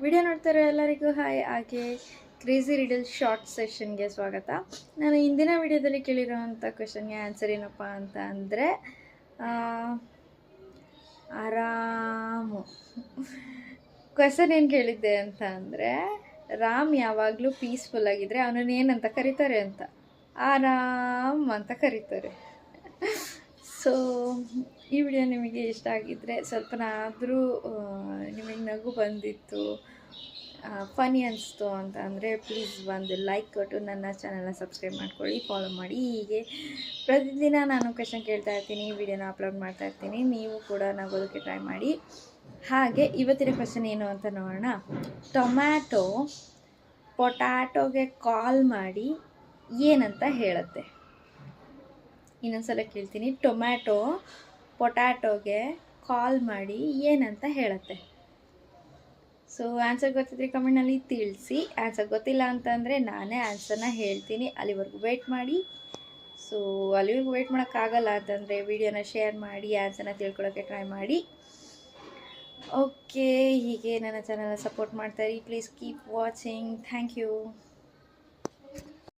Video ನೋಡ್ತಾರೆ ಎಲ್ಲರಿಗೂ hi. ಹಾಗೆ ಕ್ರೇಜಿ ರೀಡಲ್ ಶಾರ್ಟ್ ಸೆಷನ್ಗೆ ಸ್ವಾಗತ. ನಾನು ಇಂದಿನ ವಿಡಿಯೋದಲ್ಲಿ ಕೇಳಿರೋವಂಥ ಕ್ವೆಶನ್ಗೆ ಆನ್ಸರ್ ಏನಪ್ಪ ಅಂತ ಅಂದರೆ ಆರಾಮು. ಕ್ವೆಶನ್ ಏನು ಕೇಳಿದ್ದೆ ಅಂತ ಅಂದರೆ, ರಾಮ್ ಯಾವಾಗಲೂ ಪೀಸ್ಫುಲ್ ಆಗಿದ್ದರೆ ಅವನನ್ನು ಏನಂತ ಕರೀತಾರೆ ಅಂತ. ಆರಾಮ್ ಅಂತ ಕರೀತಾರೆ. ಸೊ ಈ ವಿಡಿಯೋ ನಿಮಗೆ ಇಷ್ಟ ಆಗಿದ್ದರೆ, ಸ್ವಲ್ಪನಾದರೂ ನಿಮಗೆ ನಗು ಬಂದಿತ್ತು, ಫನಿ ಅನಿಸ್ತು ಅಂತ ಅಂದರೆ ಪ್ಲೀಸ್ ಒಂದು ಲೈಕ್ ಕೊಟ್ಟು ನನ್ನ ಚಾನಲ್ನ ಸಬ್ಸ್ಕ್ರೈಬ್ ಮಾಡ್ಕೊಳ್ಳಿ, ಫಾಲೋ ಮಾಡಿ. ಹೀಗೆ ಪ್ರತಿದಿನ ನಾನು ಕ್ವೆಶನ್ ಕೇಳ್ತಾ ಇರ್ತೀನಿ, ವಿಡಿಯೋನ ಅಪ್ಲೋಡ್ ಮಾಡ್ತಾ ಇರ್ತೀನಿ. ನೀವು ಕೂಡ ನಗೋದಕ್ಕೆ ಟ್ರೈ ಮಾಡಿ. ಹಾಗೆ ಇವತ್ತಿನ ಕ್ವೆಶನ್ ಏನು ಅಂತ ನೋಡೋಣ. ಪೊಟ್ಯಾಟೋಗೆ ಕಾಲ್ ಮಾಡಿ ಏನಂತ ಹೇಳುತ್ತೆ? ಇನ್ನೊಂದ್ಸಲ ಕೇಳ್ತೀನಿ. ಟೊಮ್ಯಾಟೊ ಪೊಟ್ಯಾಟೋಗೆ ಕಾಲ್ ಮಾಡಿ ಏನಂತ ಹೇಳುತ್ತೆ? ಸೊ ಆನ್ಸರ್ ಗೊತ್ತಿದ್ರೆ ಕಮೆಂಟ್ನಲ್ಲಿ ತಿಳಿಸಿ. ಆನ್ಸರ್ ಗೊತ್ತಿಲ್ಲ ಅಂತಂದರೆ ನಾನೇ ಆನ್ಸರ್ನ ಹೇಳ್ತೀನಿ, ಅಲ್ಲಿವರೆಗೂ ವೆಯ್ಟ್ ಮಾಡಿ. ಸೊ ಅಲ್ಲಿವರೆಗೂ ವೆಯ್ಟ್ ಮಾಡೋಕ್ಕಾಗಲ್ಲ ಅಂತಂದರೆ ವಿಡಿಯೋನ ಶೇರ್ ಮಾಡಿ, ಆನ್ಸರ್ನ ತಿಳ್ಕೊಳ್ಳೋಕ್ಕೆ ಟ್ರೈ ಮಾಡಿ. ಓಕೆ, ಹೀಗೆ ನನ್ನ ಚಾನಲ್ನ ಸಪೋರ್ಟ್ ಮಾಡ್ತಾಯಿರಿ. Please keep watching. Thank you.